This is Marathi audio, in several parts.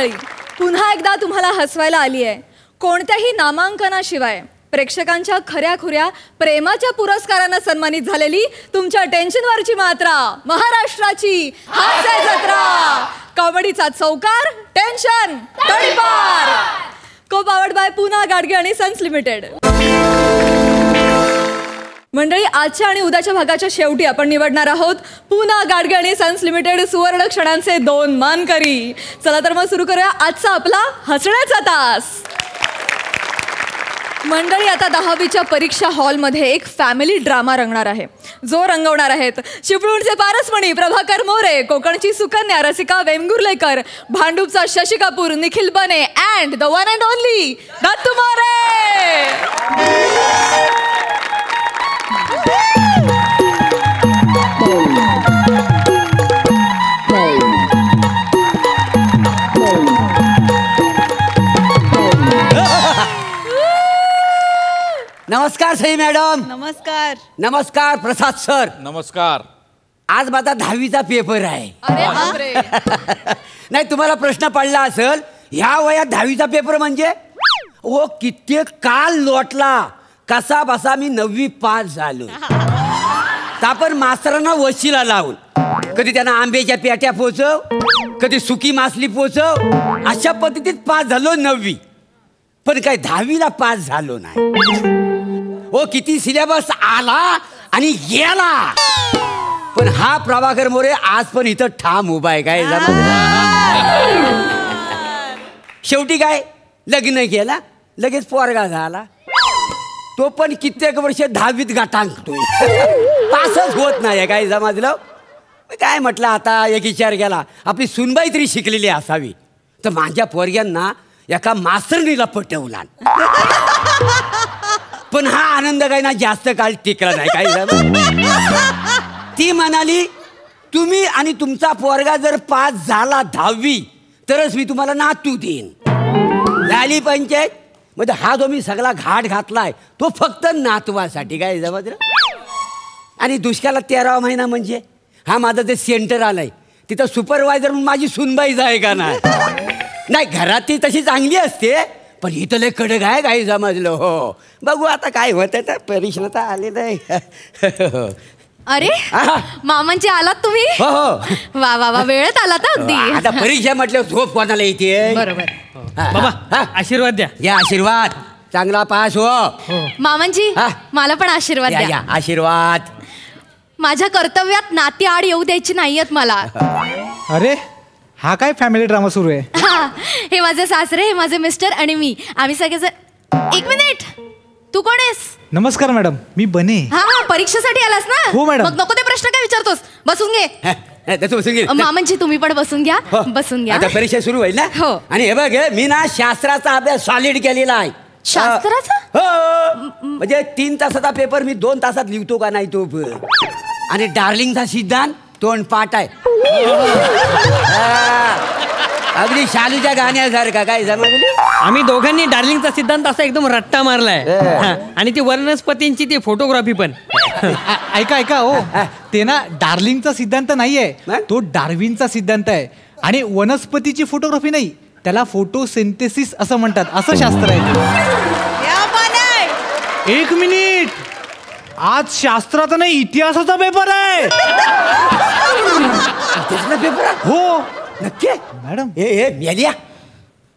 मंडळी, पुन्हा एकदा तुम्हाला हसवायला आली आहे. कोणत्याही नामांकनाशिवाय प्रेक्षकांच्या खऱ्या-खुऱ्या प्रेमाच्या पुरस्कारानं सन्मानित झालेली तुमच्या टेन्शनवरची मात्रा, महाराष्ट्राची हास्य जत्रा, कॉमेडीचा चौकार, टेन्शन तडीपार. को पावर्ड बाय पूना गाडगे आणि सन्स लिमिटेड. मंडळी, आजच्या आणि उद्याच्या भागाच्या शेवटी आपण निवडणार आहोत पूना गाडगे आणि सन्स लिमिटेड सुवर्ण क्षणांचे 2 मानकरी. चला तर मग सुरू करूया आजचा आपला हसण्याचा तास. मंडळी, आता 10वीच्या परीक्षा हॉलमध्ये एक फॅमिली ड्रामा रंगणार आहे, जो रंगवणार आहेत चिपळूणचे पारसमणी प्रभाकर मोरे, कोकणची सुकन्या रसिका वेंगुर्लेकर, भांडूपचा शशी कपूर निखिल बने and the one and only Dattu More. नमस्कार सई मॅडम. नमस्कार. नमस्कार प्रसाद सर. नमस्कार. आज माझा 10वीचा पेपर आहे. अरे बापरे. नाही, तुम्हाला प्रश्न पडला असेल, ह्या वयात 10वीचा पेपर म्हणजे ओ कित्येक काल लोटला, कसा बसा मी 9वी पास झालो. आपण मास्तरांना वशिला लावून कधी त्यांना आंब्याच्या पेट्या पोचव, कधी सुकी मासली पोचव, अशा पद्धतीत पास झालो 9वी. पण काय 10वीला पास झालो नाही. ओ किती सिलेबस आला आणि गेला, पण हा प्रभाकर मोरे आज पण इथं ठाम उभा आहे. काय शेवटी काय लग्न केला, लगेच पोरगा झाला. तो पण कित्येक वर्ष 10वीत गाठांकतोय, पासच होत नाही. काय समजलं. काय म्हटलं, आता एक विचार केला, आपली सुनबाई तरी शिकलेली असावी, तर माझ्या पोरग्यांना एका मास्तरनीला पटवला. पण हा आनंद काय ना जास्त काळ टिकला नाही. काय ती म्हणाली, तुम्ही आणि तुमचा पोरगा जर पास झाला 10वी तरच मी तुम्हाला नातू देईन. झाली पंचायत. म्हणजे हा जो मी सगळा घाट घातलाय तो फक्त नातवासाठी. काय समजलं. आणि दुष्काळात 13वा महिना म्हणजे हा माझं जे सेंटर आलंय तिथं सुपरवायझर म्हणून माझी सुनबाई जाय का नाही. घरात ती तशी चांगली असते, पण इथं लय कडक आहे. काही समजलं. हो, बघू आता काय होतं. तर परीक्षा तर आलेलं आहे. अरे मामांची आलात तुम्ही. हो हो, वा वा वा, वेळेत आलात अगदी. आता परीक्षा म्हटलं झोप कोणाला येते. बरोबर. बाबा आशीर्वाद द्या. या आशीर्वाद, चांगला पास हो. मामांची मला पण आशीर्वाद द्या. या आशीर्वाद. माझ्या कर्तव्यात नाती आड येऊ द्यायची नाहीयेत मला. अरे हा काय फॅमिली ड्रामा सुरू आहे. हे माझे सासरे, हे माझे मिस्टर आणि मी, आम्ही सगळेजण. एक मिनिट, तू कोण आहेस. नमस्कार मॅडम, मी बने. हा, परीक्षेसाठी आलास ना. हो मॅडम. मग नको ते प्रश्न काय विचारतोस, बसून घे. मामांची तुम्ही पण बसून घ्या. बसून घ्या. आता परीक्षा सुरू होईल ना. हो. आणि हे बघ, मी ना शास्त्राचा अभ्यास सॉलिड केलेला आहे. शास्त्राचा. हो, म्हणजे 3 तासाचा पेपर मी 2 तासात लिहितो का नाही तो. आणि डार्लिंगचा सिद्धांत तोंडपाठ आहे. अगदी शालूच्या गाण्यासारखा. काय समजलं. आम्ही दोघांनी डार्लिंगचा सिद्धांत असा एकदम रट्टा मारलाय. आणि ती वनस्पतींची ती फोटोग्राफी पण. ऐका हो, ते ना डार्लिंगचा सिद्धांत नाहीये, तो डार्विनचा सिद्धांत आहे. आणि वनस्पतीची फोटोग्राफी नाही, त्याला फोटोसिंथेसिस असं म्हणतात. असं शास्त्र आहे. एक मिनिट, आज शास्त्राचा नाही इतिहासाचा पेपर आहे. पेपर. हो नक्की मॅडम. मेलिया,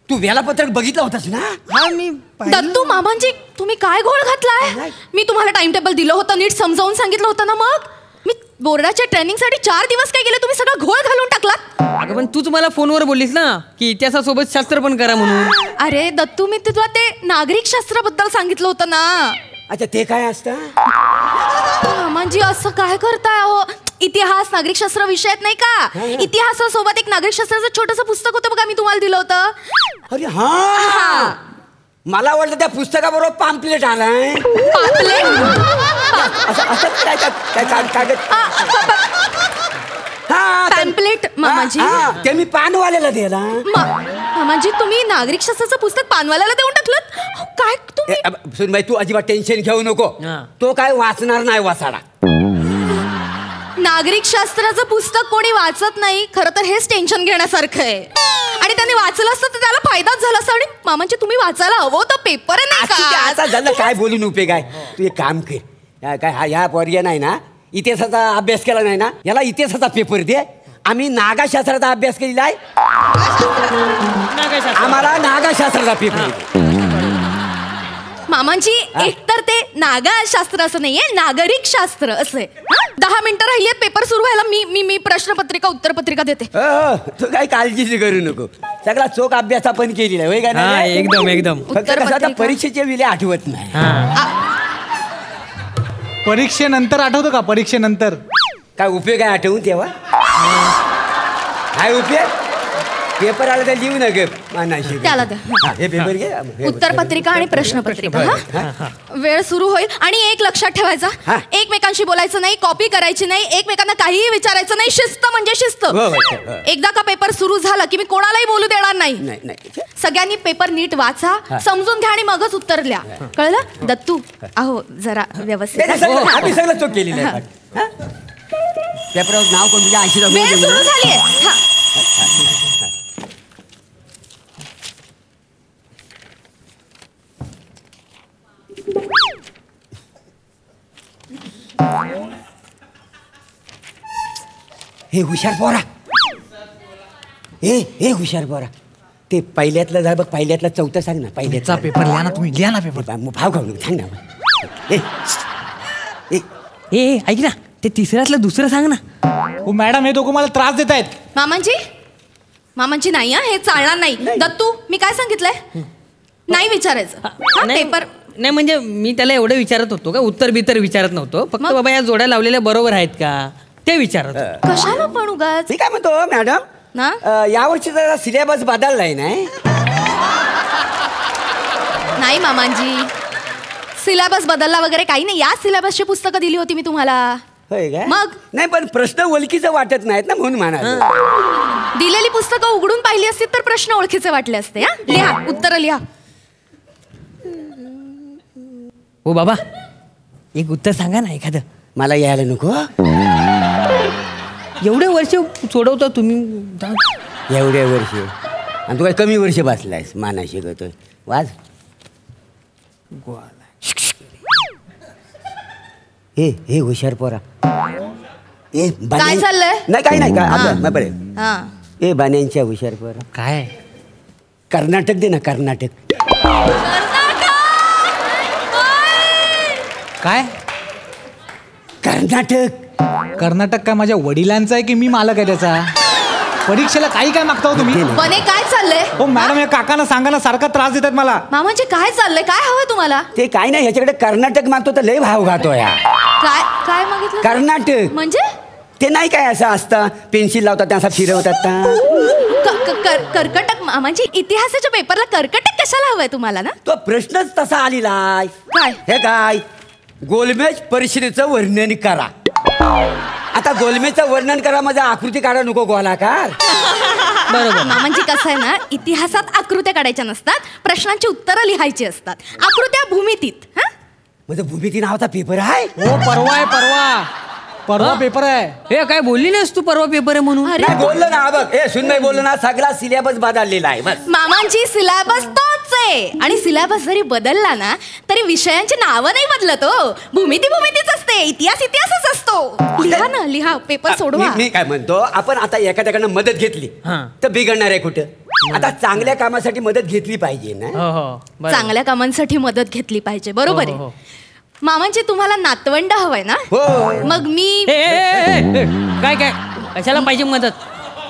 तू वेळापत्रक बघितलं होतास ना. हा, मी दत्तू मामांची तुम्ही काय घोळ घातलाय. मी तुम्हाला टाइम टेबल दिलं होतं, नीट समजावून सांगितलं होतं ना. मग मी बोर्डाच्या ट्रेनिंगसाठी 4 दिवस काय केले, तुम्ही सगळं घोळ घालून टाकलात. अगं पण तूच मला फोनवर बोललीस ना की इतिहासासोबत शास्त्र पण करा म्हणून. अरे दत्तू, मी तुला ते नागरिक शास्त्राबद्दल सांगितलं होतं ना. अच्छा, ते काय असतं. मामांजी असं काय करताय हो. इतिहास नागरिकशास्त्र विषयात नाही का. इतिहासासोबत एक नागरिकशास्त्राचं छोटंसं पुस्तक होतं बघा, मी तुम्हाला दिलं होतं. अरे हा, मला वाटलं त्या पुस्तकाबरोबर पॅम्पलेट आलाय. पॅम्पलेट मामाजी. ते मी पानवाल्याला दिला. मामाजी, तुम्ही नागरिकशास्त्राचं पुस्तक पानवाल्याला देऊन टाकलं. काय तुम्ही. सुनबाई, तू अजिबात टेन्शन घेऊ नको. तो काय वाचणार नाही वाचाडा. नागरिकशास्त्राचं पुस्तक कोणी वाचत नाही. खरं तर हेच टेन्शन घेण्यासारखं आहे. आणि आणि त्याने वाचलं असतं तर त्याला फायदाच झाला असता. आणि मामांची तुम्ही वाचायला हवं होतं, पेपर आहे नाही असू दे, का? आता झालं काय बोलून उपयोग आहे. तू एक काम कर, काय ह्या पोरग्या नाही ना इतिहासाचा अभ्यास केला नाही ना, याला इतिहासाचा पेपर दे. आम्ही नागाशास्त्राचा अभ्यास केलेला आहे, आम्हाला नागाशास्त्राचा पेपर दे. मामांची एकतर ते नागशास्त्र असं नाहीये, नागरिक शास्त्र असं आहे. 10 मिनिटं राहिली पेपर सुरू व्हायला. मी प्रश्नपत्रिका उत्तरपत्रिका देते. तू काही काळजीच करू नको, सगळा चोख अभ्यास आपण केलेला आहे, होय का हा नाही? एकदम फक्त कसं आता परीक्षेचे विले आठवत नाही. परीक्षेनंतर आठवतं का? परीक्षेनंतर काय उपयोग आहे आठवून तेव्हा? काय उपयोग? पेपर आला तर लिहू नका मानाशी. त्याला द्या. हे पेपर घे. उत्तरपत्रिका आणि प्रश्नपत्रिका. हा? वेळ सुरू होईल. आणि एक लक्षात ठेवायचा, हा. एकमेकांशी बोलायचं नाही, कॉपी करायची नाही, एकमेकांना काहीही विचारायचं नाही. शिस्त म्हणजे शिस्त. हो. एकदा का पेपर सुरू झाला की मी कोणालाही बोलू देणार नाही. नाही. सगळ्यांनी पेपर नीट वाचा, समजून घ्या आणि मगच उत्तर लिहा. कळलं? दत्तू अहो जरा व्यवस्थित. आम्ही सगळं चोख केलेलं आहे. हा? पेपरावर नाव कोण तुझ्या वेळ सुरू आशीर्वाद झालीये. हा. हे हुशार पोरा, हे हुशार पोरा, ते पहिल्यातलं जा बघ, पहिल्यातलं चौथं सांग ना. पहिल्याचा पेपर लिहा ना तुम्ही, लिहा ना पेपर. भाव खाऊ सांग ना. ए ऐक ना, ते तिसऱ्यातलं दुसरं सांग ना. हो मॅडम, हे दोघं मला त्रास देत आहेत. मामांची नाही, हे चालणार नाही. दत्तू मी काय सांगितलंय? नाही विचारायचं. हा, नाही, पेपर नाही म्हणजे मी त्याला एवढं विचारत होतो का, उत्तर बितर विचारत नव्हतो. फक्त मग? बाबा या जोड्या लावलेल्या बरोबर आहेत का ते विचारत होतो. कशाला पण उगाच मी काय म्हणतो मॅडम, ना? यावर्षी जरा सिलेबस बदललाय नाही? नाही मामांजी, सिलेबस बदलला वगैरे काही नाही. या सिलेबसची पुस्तकं दिली होती मी तुम्हाला. होय का? मग? नाही पण प्रश्न ओळखीचं वाटत नाहीत ना, म्हणून म्हणा. दिलेली पुस्तकं उघडून पाहिली असती तर प्रश्न ओळखीचे वाटले असते. हा, लिहा, उत्तर लिहा. हो बाबा, एक उत्तर सांगा ना एखादं. मला यायला नको. एवढे वर्ष सोडवता तुम्ही. एवढ्या वर्ष आणि तू काय कमी वर्ष बसलायस माना शिकतोय. वाज हे हुशार पोरा. काय चाललंय? नाही काही नाही काय बरे. हा. ए बाण्यांच्या हुशार पोरा. काय? कर्नाटक दे ना, कर्नाटक. काय? कर्नाटक. कर्नाटक काय माझ्या वडिलांचा आहे की मी मालक आहे त्याचा? परीक्षेला काही काय मागता हो तुम्ही? बने काय चाललंय? हो मॅडम, या काकांना सांगा ना, सारखा त्रास देतात मला. मामांची काय चाललंय? काय हवंय तुम्हाला? ते काय नाही, ह्याच्याकडे कर्नाटक मागतो तर लय भाव खातो या. काय काय मागितलं? कर्नाटक म्हणजे ते नाही काय असं असतं, पेन्सिल लावतात त्या असं फिरवतात. कर्कटक. मामांची इतिहासाच्या पेपरला कर्कटक कशाला हवंय तुम्हाला ना? तो प्रश्नच तसा आलेला आहे. काय? हे काय, गोलमेज परिषदेचं वर्णन करा. आता गोलमेजचं वर्णन करा, माझा आकृती काढा नको गोलाकार. बरोबर. मामांची कसं आहे ना, इतिहासात आकृत्या काढायच्या नसतात, प्रश्नांची उत्तरं लिहायची असतात. आकृत्या भूमितीत. हा, माझं भूमिती नावाचा पेपर आहे. हो परवा आहे, परवा पेपर आहे. हे काय बोलली नाहीस तू परवा पेपर आहे म्हणून? अरे नाही बोललो ना, बघ हे सुनबाई बोललो ना, सगळा सिलेबस बदललेला आहे बस. मामांची सिलेबस तोच आहे. आणि सिलेबस जरी बदलला ना तरी विषयांची नावं नाही बदलत हो. भूमितीच असते, इतिहासच असतो. लिहा ना, लिहा, पेपर सोडवा. मी काय म्हणतो, आपण आता एखाद्याकडनं मदत घेतली हां. तर बिघडणार आहे कुठं? आता चांगल्या कामासाठी मदत घेतली पाहिजे ना. हो बरोबर. चांगल्या कामांसाठी मदत घेतली पाहिजे. बरोबर हो, हो, आहे. मामांची तुम्हाला नातवंड हवंय ना? हो. मग मी ए, काय कशाला पाहिजे मदत?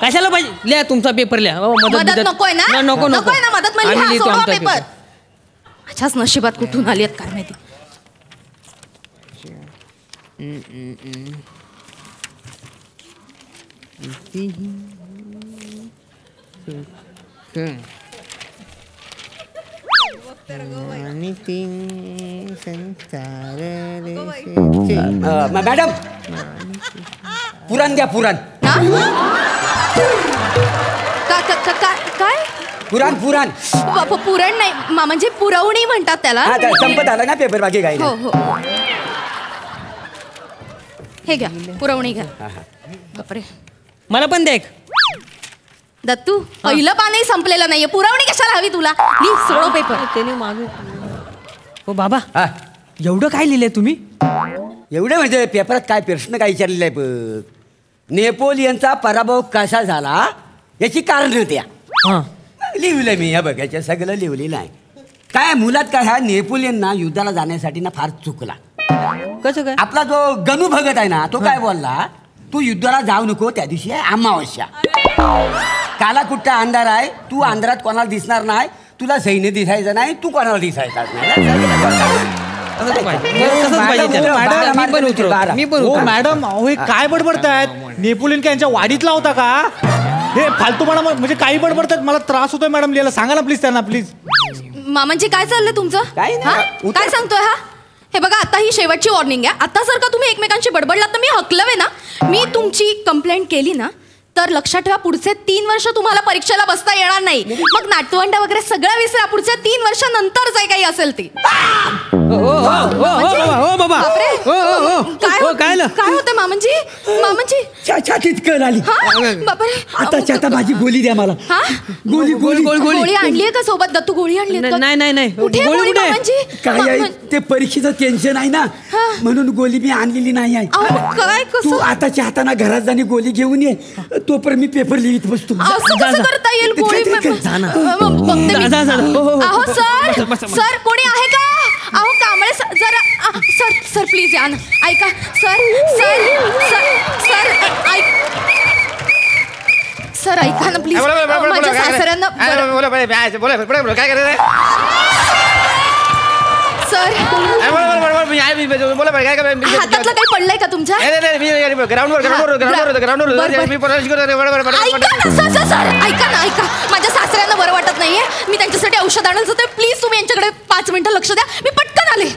कशाला पाहिजे? लिहा तुमचा पेपर लिहा. मदत नकोय ना? नको नकोय ना मदत? मग आम्ही लिहा, लिहितो सोडवा आमचा पेपर. माझ्याच नशिबात कुठून आली आहेत काय माहिती. मॅडम पुराण द्या, पुराण. हा? काय? पुराण पुरण नाही म्हणजे पुरवणी म्हणतात त्याला. हा, संपत आला ना पेपर, बाकी काही हो नाही. हो. हे घ्या, पुरवणी घ्या. बापरे. मला पण दे एक. दत्तू पहिलं पानही संपलेलं नाहीये, पुरवणी कशाला हवी तुला? सोडो पेपर. त्याने मागे हो बाबा, हा. एवढं काय लिहिलंय तुम्ही? एवढे म्हणजे पेपरात काय प्रश्न काय विचारलेला आहे बघ. नेपोलियनचा पराभव कसा झाला याची कारणं द्या. हा. लिहिलंय मी. ह्या बघ, याच्या सगळं लिहिलेलं आहे. काय मुलात काय, ह्या नेपोलियन ना युद्धाला जाण्यासाठी ना फार चुकला. कसं काय? आपला जो गणू भगत आहे ना, तो काय बोलला, तू युद्धाला जाऊ नको, त्या दिवशी आहे अमावस्या. काला कुठचा अंधार आहे, तू अंधारात कोणाला दिसणार नाही, तुला सैन्य दिसायचं नाही, तू कोणाला दिसायचं नाही. मॅडम अहो हे काय बडबडतायत? नेपोलियन काय यांच्या वाडीतला होता का? हे फालतूपणा म्हणजे काही बडबडतात. मला त्रास होतोय मॅडम लिहायला. सांगा ना प्लीज त्यांना प्लीज. मामांची काय चाललंय तुमचं? काय नाही. हा? काय सांगतोय हा? हे बघा, आता ही शेवटची वॉर्निंग आहे. आता जर का तुम्ही एकमेकांशी बडबडलात तर मी हकलवे ना. मी तुमची कंप्लेंट केली ना तर लक्षात ठेवा, पुढचे 3 वर्ष तुम्हाला परीक्षेला बसता येणार नाही. मग नातवंड वगैरे सगळं विसरा. पुढच्या 3 वर्षानंतर जे काही असेल ते. हो बाबा, काय होतं मामांजी? मामांजी छातीत कळ आली. बापरे, आता माझी गोळी द्या मला. हा? गोळी गोळी गोळी आणलीये का सोबत? दत्तू गोळी आणली? नाही. कुठे गोळी मामांजी? काय आहे ते परीक्षेचं टेन्शन आहे ना, म्हणून गोळी मी आणलेली नाही आहे. काय तू कसं आताच्या हाताना घरात जाणे गोळी घेऊन ये, तोपर्यंत मी पेपर लिहित बसतो. असं कसं करता येईल? गोळी अहो सर कोणी आहे का? अहो कांबळे जरा सर प्लीज या ना. ऐका सर ऐका ना प्लीज. माझ्या सासऱ्यांना काय करायचं सर हातातलं काही पडलंय का तुमच्या? ऐका ना माझ्या सासऱ्यांना बरं वाटत नाहीये. मी त्यांच्यासाठी औषध आणायचं होतं. प्लीज तुम्ही यांच्याकडे 5 मिनिटं लक्ष द्या. मी पटकन आले.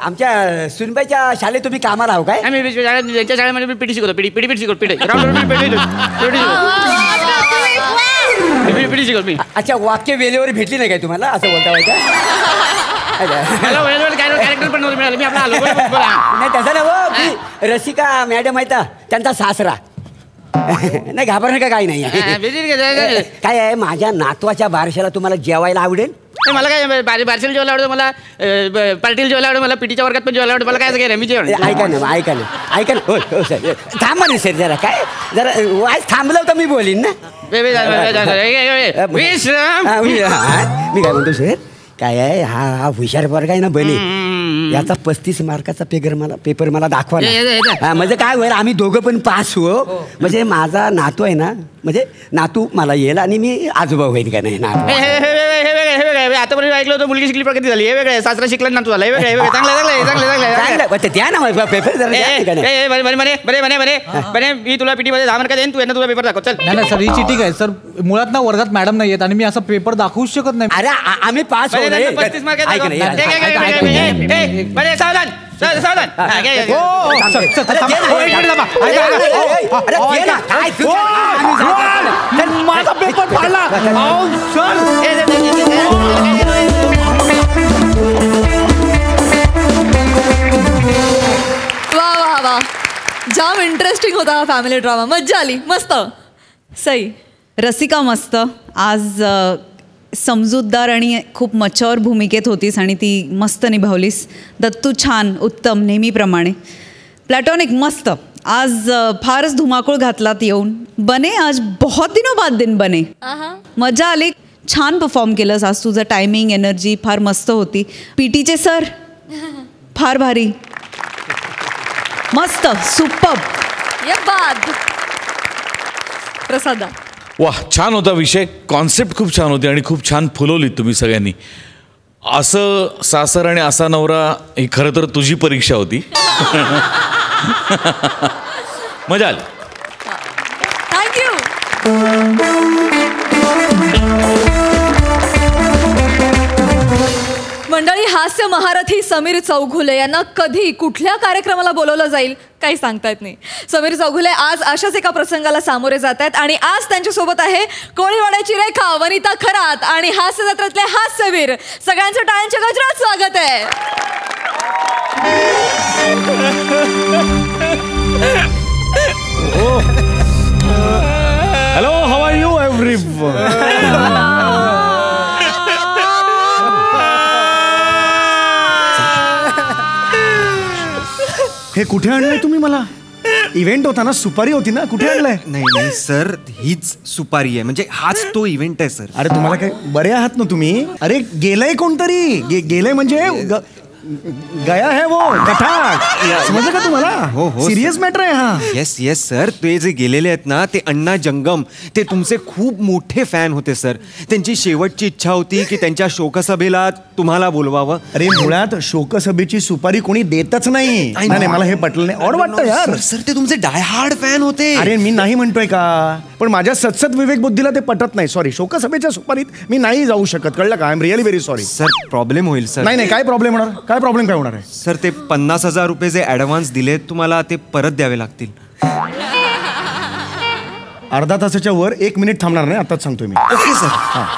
आमच्या सुनबाईच्या शाळेत तुम्ही कामाला आहो काय? त्यांच्या शाळेमध्ये पिटी शिकवतो. पिटी शिकवतो. पिटी. अच्छा, वाक्य वेळेवर भेटली नाही काय तुम्हाला, असं बोलता व्हायचं? कॅरेक्टर पण नव्हतं मिळालं. मी आपला नाही तसं ना, रसिका मॅडम आहेत त्यांचा सासरा. नाही घाबरणार का? काही नाही. काय आहे, माझ्या नातवाच्या बारशाला तुम्हाला जेवायला आवडेल? मला काय बारशीला जेवायला आवडतं, मला पार्टीला जेवायला आवडतं, मला पिटीच्या वर्गात पण जेवायला आवडतं. मला काय काय मी जेवण ऐका ना. हो सर, थांबा ना सर जरा. काय जरा वाज थांबलं तर मी बोलीन ना. मी काय म्हणतो सर, काय आहे, हा हुशार वर्ग आहे ना बने, याचा 35 मार्काचा पेपर मला दाखवा ना. म्हणजे काय होईल, आम्ही दोघं पण पास हो. म्हणजे माझा नातू आहे ना, म्हणजे नातू मला येईल आणि मी आजोबा होईल का नाही. नातू आतापर्यंत ऐकलं होतं मुलगी शिकली प्रगती झाली. हे वेगळं सासरा शिकला नातू झाला. हे वेगळं चांगलं द्या ना मला पेपर. बरे मी तुला पिटी मध्ये 10 मार्क देईन, तू यांना तुला पेपर दाखव. चल. नाही सर, ही चिटिंग आहे सर. मुळात ना वर्गात मॅडम नाही येत आणि मी असं पेपर दाखवूच शकत नाही. अरे आम्ही पास हो. 35 मार्क सावधान. माझा पेपर फाडला सर. वा जाम इंटरेस्टिंग होता हा फॅमिली ड्रामा. मज्जा आली. मस्त. सई. रसिका मस्त. आज समजूतदार आणि खूप मच्युअर भूमिकेत होतीस आणि ती मस्त निभावलीस. दत्तू छान, उत्तम, नेहमीप्रमाणे. प्लॅटॉनिक मस्त. आज फारच धुमाकूळ घातलात येऊन. बने आज बहुत दिनों बाद दिन बने. मजा आली. छान परफॉर्म केलंस आज. तुझं टायमिंग, एनर्जी फार मस्त होती. पीटीचे सर फार भारी, मस्त, सुपर्ब. ये बाद. प्रसादा. वाह, छान होता विषय. कॉन्सेप्ट खूप छान होती आणि खूप छान फुलवलीत तुम्ही सगळ्यांनी. असं सासर आणि असा नवरा ही खरं तर तुझी परीक्षा होती. मजा आली. थँक्यू. मंडळी, हा हास्य महारथी समीर चौघुले यांना कधी कुठल्या कार्यक्रमाला बोलवलं जाईल काही सांगता येत नाही. समीर चौघुले आज अशाच एका प्रसंगाला सामोरे जात आहेत आणि आज त्यांच्यासोबत आहे कोळीवाड्याची रेखा, वनिता खरात आणि हास्य जत्रातले हास्यवीर. सगळ्यांचं टाळ्यांच्या गजरात स्वागत आहे. Hello, how are you everyone? हे कुठे आणलंय तुम्ही मला? इव्हेंट होता ना, सुपारी होती ना, कुठे आणलंय? नाही नाही सर, हीच सुपारी आहे, म्हणजे हाच तो इव्हेंट आहे सर. अरे तुम्हाला काय बरे आहात ना तुम्ही? अरे गेलंय कोणतरी, गेलंय म्हणजे गया है वो कठाक, समजलं का तुम्हाला? हो हो, सिरियस मॅटर आहे हा. येस येस सर, ते जे गेलेले आहेत ना ते अण्णा जंगम, ते तुमचे खूप मोठे फॅन होते सर. त्यांची शेवटची इच्छा होती की त्यांच्या शोकसभेला तुम्हाला बोलवावं. अरे मुळात शोकसभेची सुपारी कोणी देतच नाही. नाही मला हे पटलं नाही, ऑड वाटतं यार. सर ते तुमचे डायहार्ड फॅन होते. अरे मी नाही म्हणतोय का, पण माझ्या सत्सत विवेक बुद्धीला ते पटत नाही. सॉरी, शोकसभेच्या सुपारीत मी नाही जाऊ शकत, कळलं का? I am really very sorry. Sir problem होईल सर. नाही काय प्रॉब्लेम होणार? काय प्रॉब्लेम काय होणार आहे? सर ते 50,000 रुपये जे ऍडव्हान्स दिले तुम्हाला ते परत द्यावे लागतील. अर्धा तासाच्या वर 1 मिनिट थांबणार नाही, आताच सांगतोय मी. Okay sir,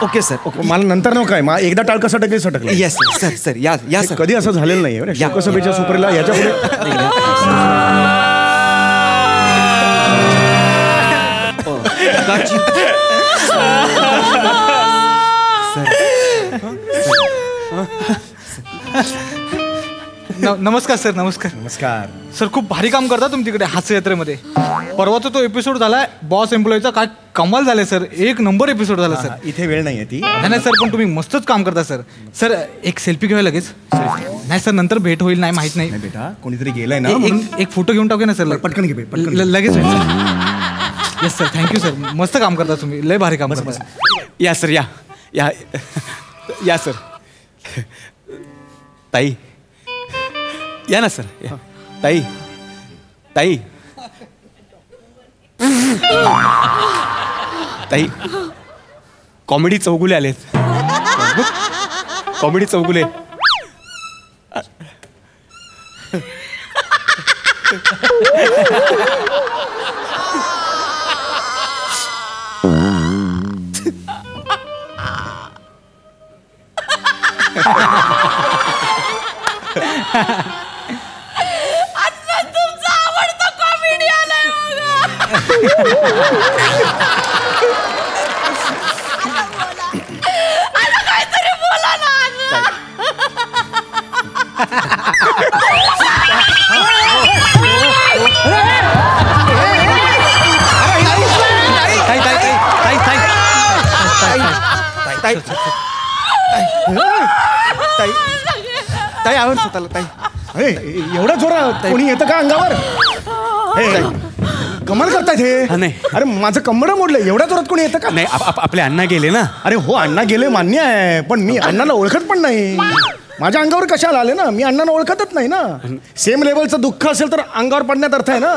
okay sir, okay. मला नंतर नको काय, मला एकदा टाळ कसं टकेल सटकलं. येस सर, सर या या सर. कधी असं झालेलं नाही शोकसभेच्या सुपारीला याच्या पुढे. नमस्कार सर. नमस्कार. नमस्कार सर, खूप भारी काम करता तुम्ही तिकडे हास्य यात्रेमध्ये. परवाचा तो एपिसोड झालाय बॉस एम्प्लॉईचा, काय कमाल झालाय सर. 1 नंबर एपिसोड झाला सर. इथे वेळ नाहीये ती. नाही सर, पण तुम्ही मस्तच काम करता सर. सर एक सेल्फी घेऊया लगेच. नाही सर, नंतर भेट होईल, नाही माहित नाही. बेटा कोणीतरी गेलाय ना, एक फोटो घेऊन टाकूया ना सर. पटकन घे, पटकन लगेच. Yes sir, thank you sir. मस्त काम करता तुम्ही, लय भारी काम करता. या सर, या या या सर. ताई या ना सर. ताई ताई ताई, कॉमेडी चौगुले आलेत. कॉमेडी चौगुले. तुमचा आवडता कॉमेडियन आहे बघा. काहीतरी बोला ना. ताई आवडत स्वतःला. ताई अरे एवढा जोरात कोणी येतं का अंगावर? कमाल करतायत हे. नाही. अरे माझं कंबरं मोडलं, एवढ्या जोरात कोणी येतं का? नाही, आपले अण्णा गेले ना. अरे हो, अण्णा गेले मान्य आहे, पण मी अण्णाला ओळखत पण नाही. माझ्या अंगावर कशाला आले ना? मी अण्णांना ओळखतच नाही ना. सेम लेवलचं दुःख असेल तर अंगावर पडण्यात अर्थ आहे ना.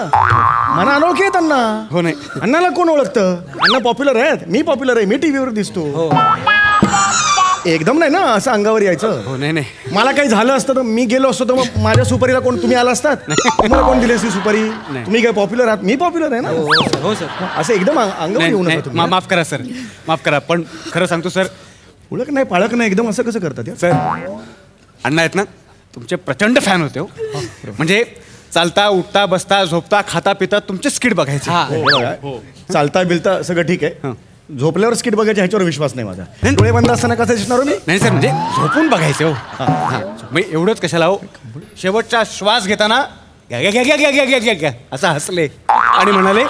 मला अनोळखी आहेत अण्णा. हो नाही, अण्णाला कोण ओळखतं? अण्णा पॉप्युलर आहेत, मी पॉप्युलर आहे, मी टीव्हीवर दिसतो. एकदम नाही ना असं अंगावर यायचं. हो नाही नाही, मला काही झालं असतं तर मी गेलो असतो तर मग माझ्या सुपारीला कोण तुम्ही आला असतात? तुम्हाला कोण दिली असती सुपारी? तुम्ही काय पॉप्युलर आहात? मी पॉप्युलर आहे ना. हो सर. असं एकदम अंगावर येऊ नका तुम्ही. माफ करा सर, माफ करा. पण खरं सांगतो सर, ओळख नाही पाळख नाही, एकदम असं कसं करतात यार? सर अण्णा आहेत ना, तुमचे प्रचंड फॅन होते. हो म्हणजे चालता उठता बसता झोपता खाता पिता तुमचे स्किट बघायचे. चालता बिलता सगळं ठीक आहे, झोपल्यावर स्किट बघायच्या ह्याच्यावर विश्वास नाही माझा. डोळे बंद असताना कसं दिसणार मी? नाही सर, म्हणजे झोपून बघायचे. हो मग एवढंच कशाला हो, शेवटचा श्वास घेताना घ्या असं हसले आणि म्हणाले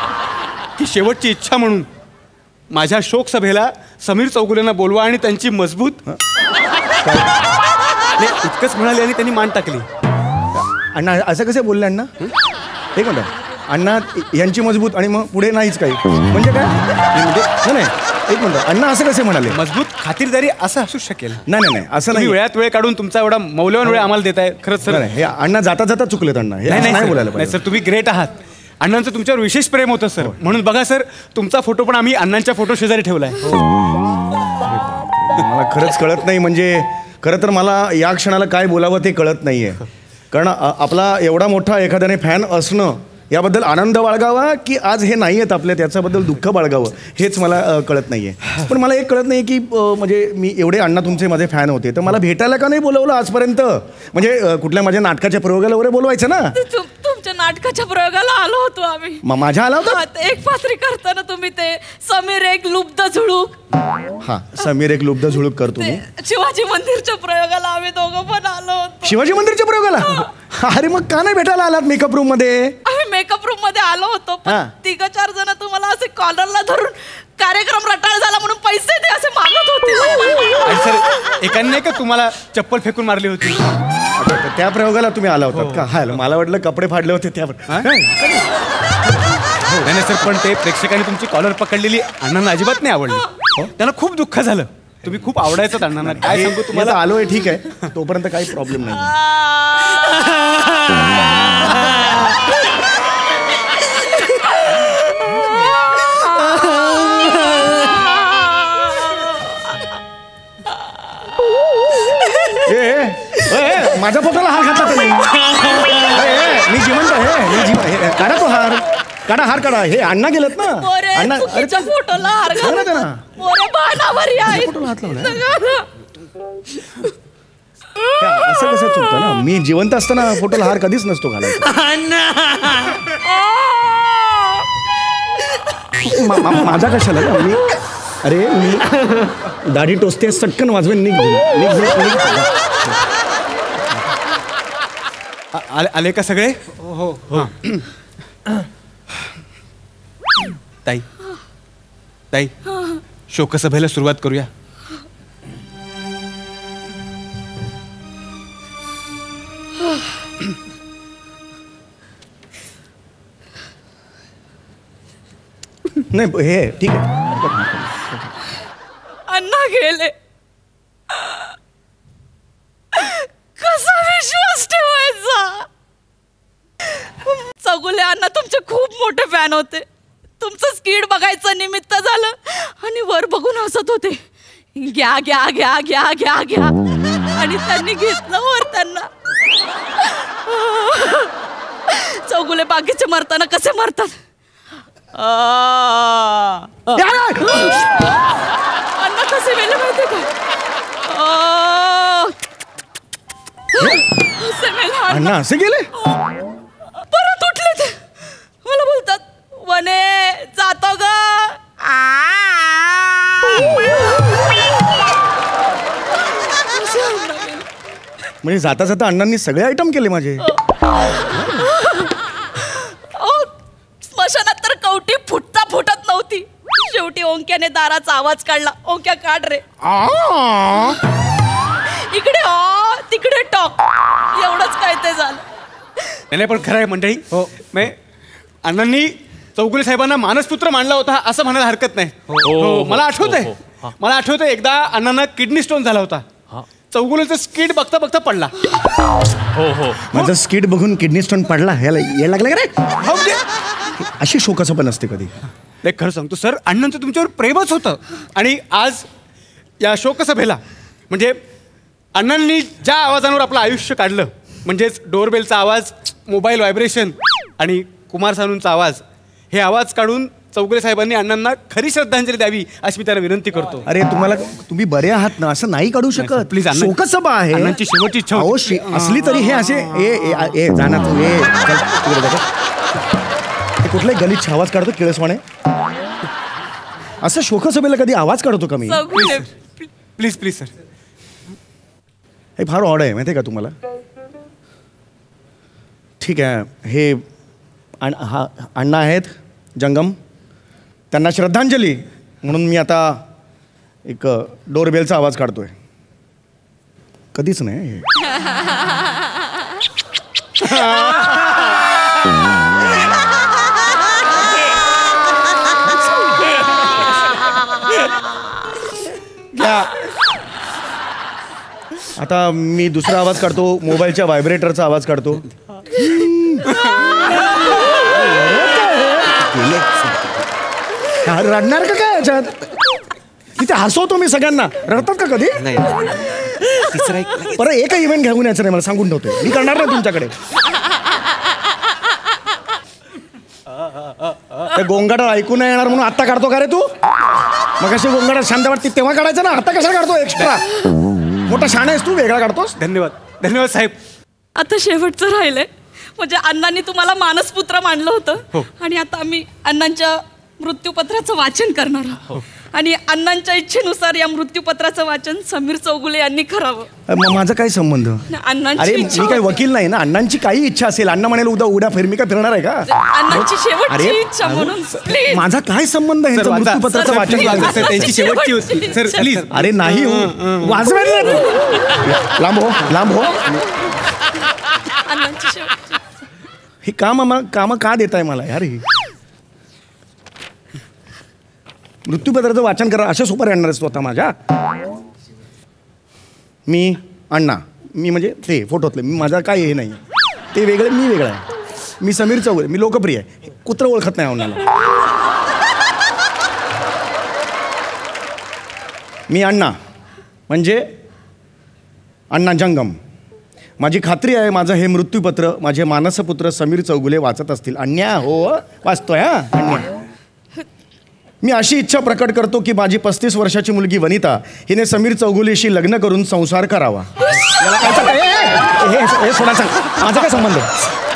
की शेवटची इच्छा म्हणून माझ्या शोक सभेला समीर चौगुलेंना बोलवा आणि त्यांची मजबूत. इतकंच म्हणाले आणि त्यांनी मान टाकली. अण्णा असं कसे बोलले अण्णा? एक मिनिट, अण्णा यांची मजबूत आणि मग पुढे नाहीच काही म्हणजे काय? म्हणजे नाही एक मिनिट, अण्णा असं कसे म्हणाले? मजबूत खातिरदारी असं असू शकेल. नाही असं नाही. वेळात वेळ काढून तुमचा एवढा मौल्यवान वेळ आम्हाला देताय. खरंच सर, हे अण्णा जाता जाता चुकलेत अण्णा. हे नाही बोलायला नाही पाहिजे. सर, तुम्ही ग्रेट आहात. अण्णांचं तुमच्यावर विशेष प्रेम होतं सर, म्हणून बघा सर, तुमचा फोटो पण आम्ही अण्णांच्या फोटो शेजारी ठेवलाय. मला खरंच कळत नाही, म्हणजे खरं तर मला या क्षणाला काय बोलावं ते कळत नाही आहे. कारण आपला एवढा मोठा एखाद्याने फॅन असणं याबद्दल आनंद बाळगावा की आज हे नाही आहेत आपल्या त्याच्याबद्दल दुःख बाळगावं हेच मला कळत नाही आहे. पण मला एक कळत नाही की म्हणजे मी एवढे अण्णा तुमचे माझे फॅन होते तर मला भेटायला का नाही बोलवलं आजपर्यंत. म्हणजे कुठल्या माझ्या नाटकाच्या प्रयोगाला वगैरे बोलवायचं ना. तुमच्या नाटकाच्या प्रयोगाला आलो होतो आम्ही. माझ्या आला होता एक पात्री करताना तुम्ही ते समीर एक लुब्ध झुळूक. हा समीर एक लुब्ध झुळूक करतो मी. शिवाजी मंदिरच्या प्रयोगाला आम्ही दोघं पण आलो होतो. शिवाजी मंदिरच्या प्रयोगाला? अरे मग का नाही भेटायला आलात मेकअप रूम मध्ये? आम्ही मेकअप रूम मध्ये आलो होतो पण 3-4 जण तुम्हाला असे कॉलरला धरून कार्यक्रम रटाळ झाला म्हणून पैसे दे असे मागत होते. सर एकाने नाही का तुम्हाला चप्पल फेकून मारली होती? त्या प्रयोगाला तुम्ही आला होतात का? हा मला वाटलं कपडे फाडले होते त्या. नाही सर पण ते प्रेक्षकांनी तुमची कॉलर पकडलेली अण्णांना अजिबात नाही आवडली. त्यांना खूप दुःख झालं. तुम्ही खूप आवडायचं अण्णांना. काय सांगू तुम्हाला. आलोय ठीक आहे तोपर्यंत काही प्रॉब्लेम नाही. माझ्या फोटोला हार घातला तर नाही. मी जिवंत आहे. काढा तो हार. काढा हार काढा. हे अण्णा गेलेत ना. अण्णा फोटोला हार घातला ना. असं कसं चुकतं ना. मी जिवंत असताना फोटोला हार कधीच नसतो घालायचा. माझा कशाला ना. मी अरे मी दाढी टोचते सटकन वाजवेन. आले का सगळे? हो हो. ताई ताई शोकसभेला सुरुवात करूया. नाही हे ठीक आहे. अण्णा गेले. कसा विश्वास ठेवायचा. चौगुले अण्णा तुमचे खूप मोठे फॅन होते. तुमचं स्किट बघायचं निमित्त झालं आणि वर बघून हसत होते. घ्या घ्या घ्या घ्या घ्या घ्या आणि त्यांनी घेतलं वर त्यांना. चौगुले बाकीचे मरताना कसे मरतात. अण्णा कसे गेले माहिती का. अण्णा असे गेले. परत उठले ते. मला बोलतात वने जातो ग. म्हणजे जाता जाता अण्णांनी सगळे आयटम केले माझे. स्मशानात तर कवटी फुटता फुटत नव्हती. शेवटी ओंक्याने दाराचा आवाज काढला. ओंक्या काढ रे. इकडे तिकडे टॉक. एवढंच काय ते झालं. नाही पण खरं आहे मंडळी. हो अण्णांनी चौगुले साहेबांना मानसपुत्र मानला होता असं म्हणायला हरकत नाही. हो मला आठवतंय एकदा अण्णांना किडनी स्टोन झाला होता. चौगुलेचं स्किट बघता बघता पडला. हो हो. माझं स्किट बघून किडनी स्टोन पडला यायला लागलं का रे. अशी शोकाचं पण असते कधी. नाही खरं सांगतो सर अण्णांचं तुमच्यावर प्रेमच होतं. आणि आज या शोकसभेला म्हणजे अण्णांनी ज्या आवाजांवर आपलं आयुष्य काढलं म्हणजेच डोरबेलचा आवाज, मोबाईल व्हायब्रेशन आणि कुमार सानूंचा आवाज, हे आवाज काढून चौगुले साहेबांनी अण्णांना खरी श्रद्धांजली द्यावी अशी मी त्यांना विनंती करतो. अरे तुम्ही बरे आहात ना. असं नाही काढू शकत. प्लीज शोकसभा आहे. अण्णांची शेवटची इच्छा असली तरी हे असे जाणार तू. कुठलाही गलिच्छ आवाज काढतो किळसवाणे. असं शोकसभेला कधी आवाज काढतो का मी. Please please sir. हे फार ऑड आहे माहिती आहे का तुम्हाला. ठीक आहे हे अण्णा आहेत जंगम. त्यांना श्रद्धांजली म्हणून मी आता एक डोरबेलचा आवाज काढतोय. कधीच नाही. आता मी दुसरा आवाज काढतो. मोबाईलच्या व्हायब्रेटरचा आवाज काढतो. रडणार का काय याच्यात. तिथे हसवतो मी सगळ्यांना. रडतात का कधी. तिसरा एक परत एकही इव्हेंट घेऊन यायचं नाही, मला सांगून ठेवतोय. मी करणार नाही तुमच्याकडे. ते गोंगाट ऐकू नाही येणार म्हणून आता काढतो का रे तू? मग अशी गोंगाट शांत वाटते तेव्हा काढायचं ना, आता कशाला काढतो एक्स्ट्रा? मोठा शाण आहेस तू, वेगळा काढतोस. धन्यवाद साहेब. आता शेवटचं राहिलंय, म्हणजे अण्णांनी तुम्हाला मानसपुत्र मानलं होतं आणि आता आम्ही अण्णांच्या मृत्यूपत्राचं वाचन करणार आहोत. आणि अण्णांच्या इच्छेनुसार या मृत्यूपत्राचं वाचन समीर चौगुले यांनी करावं. माझा काय संबंध? अरे मी काही वकील नाही ना. अण्णांची काही इच्छा असेल, अण्णा म्हणाल उद्या फिर, मी काय फिरणार आहे का? अण्णांची शेवटची इच्छा म्हणून माझा काय संबंध आहे मृत्यूपत्राचं वाचन? त्यांची शेवटची होती सर, प्लीज. अरे नाही वाजवायला लांब हो, लांब हो. अण्णांची शेवटची हे काम का देताय मला यार? हे मृत्यूपत्राचं वाचन करा अशा सुपारी आणणार असतो आता माझ्या? मी अण्णा, मी म्हणजे ते फोटोतले, माझा काय हे नाही. ते वेगळे, मी वेगळा आहे. मी समीर चौगुले, मी लोकप्रिय आहे. कुत्र ओळखत नाही अण्णाला. मी अण्णा म्हणजे अण्णा जंगम. माझी खात्री आहे माझं हे मृत्यूपत्र माझे मानसपुत्र समीर चौगुले वाचत असतील. अण्णा हो, वाचतोय हा अण्णा. मी अशी इच्छा प्रकट करतो की माझी 35 वर्षाची मुलगी वनिता हिने समीर चौगुलेशी लग्न करून संसार करावा. हे सोडा सांग, माझा काय संबंध?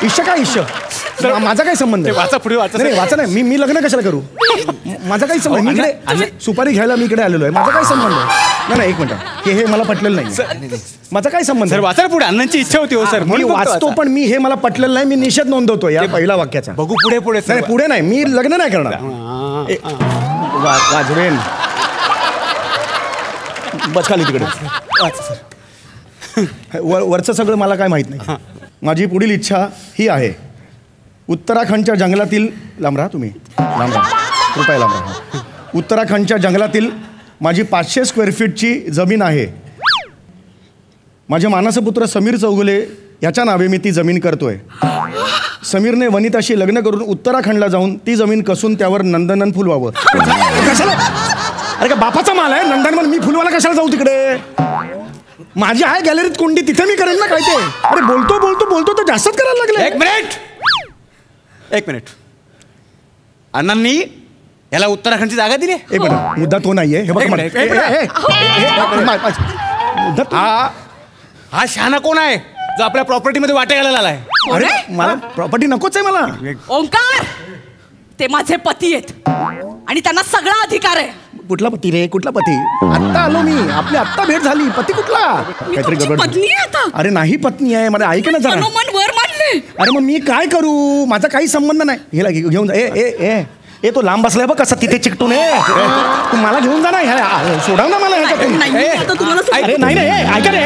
इश्य काय इश्य? माझा काय संबंध? वाचा पुढे, वाचा. नाही वाचा नाही, मी लग्न कशाला करू? माझा काही संबंध? मी इकडे सुपारी घ्यायला मी इकडे आलेलो आहे. माझा काय संबंध? नाही एक मिनिट, हे मला पटलेलं नाही. माझा काय संबंध? सर वाचा पुढे. अण्णांची इच्छा होती हो सर. मी वाचतो पण मी हे मला पटलेलं नाही. मी निषेध नोंदवतो या पहिल्या वाक्याचा. बघू पुढे पुढे. नाही पुढे नाही, मी लग्न नाही करणार. वाजवेन बस खाली तिकडे. वरचं सगळं मला काय माहित नाही. माझी पुढील इच्छा ही आहे, उत्तराखंडच्या जंगलातील, लांब राहा तुम्ही, लांब राहा, कृपया लांब राहा. उत्तराखंडच्या जंगलातील माझी 500 स्क्वेअर फीटची जमीन आहे. माझे मानसपुत्र समीर चौगुले याच्या नावे मी ती जमीन करतोय. समीरने वनिताशी लग्न करून उत्तराखंडला जाऊन ती जमीन कसून त्यावर नंदनवन फुलवावं. कशाला? अरे का बापाचा माल आहे नंदनवन? मी फुलवायला कशाला जाऊ तिकडे? माझी आहे गॅलरीत कोंडी, तिथे मी करेन ना काय ते. अरे बोलतो बोलतो बोलतो तर जास्तच करायला लागले. एक मिनिट. अण्णांनी याला उत्तराखंडची जागा दिली. एक मिनिट, मुद्दा तो नाहीये. हे बघ हा शहाणा कोण आहे जो आपल्या प्रॉपर्टीमध्ये वाटा घालायला आलाय? अरे मला प्रॉपर्टी नकोच आहे मला. ओंकार, ते माझे पती आहेत आणि त्यांना सगळा अधिकार आहे. कुठला पती रे? कुठला पती? आत्ता आलो मी, आपली आत्ता भेट झाली. पती कुठला? काहीतरी गडबड. पत्नी आहे आता. अरे नाही पत्नी आहे, मला ऐक ना जरा. मनोमन वर मानले. अरे मग मी काय करू? माझा काही संबंध नाही. हेला घेऊन जा. ए तो लांब बसलाय बघ कसा तिथे चिकटून. तू मला घेऊन जा ना, सोडा ना मला ह्याच्यातून. अरे नाही नाही, ऐका रे.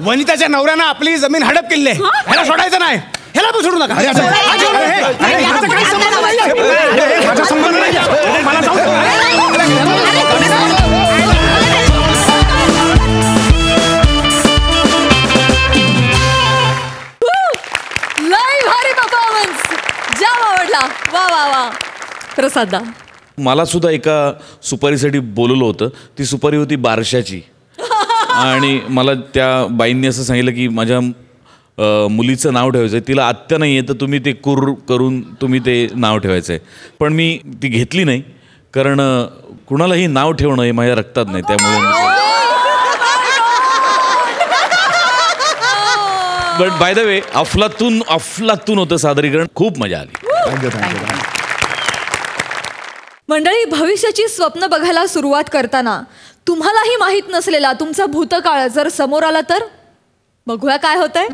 वनिताच्या नवऱ्यानं आपली जमीन हडप केली आहे, ह्याला सोडायचं नाही. ह्याला पण सोडू नका. माझा संबंध नाही, मला जाऊ लय भारी परफॉर्मन्स, जाम आवडला. वा वा वा. प्रसादा, मला सुद्धा एका सुपारीसाठी बोलवलं होतं. ती सुपारी होती बारशाची. आणि मला त्या बाईंनी असं सांगितलं की माझ्या मुलीचं नाव ठेवायचं आहे, तिला आत्या नाही आहे, तर तुम्ही ते करून तुम्ही ते नाव ठेवायचं आहे. पण मी ती घेतली नाही, कारण कुणालाही नाव ठेवणं हे माझ्या रक्तात नाही. त्यामुळे बट बाय द वे अफलातून होतं सादरीकरण. खूप मजा आली. मंडळी, भविष्याची स्वप्न बघायला सुरुवात करताना तुम्हालाही माहीत नसलेला तुमचा भूतकाळ जर समोर आला तर बघूया काय होतंय.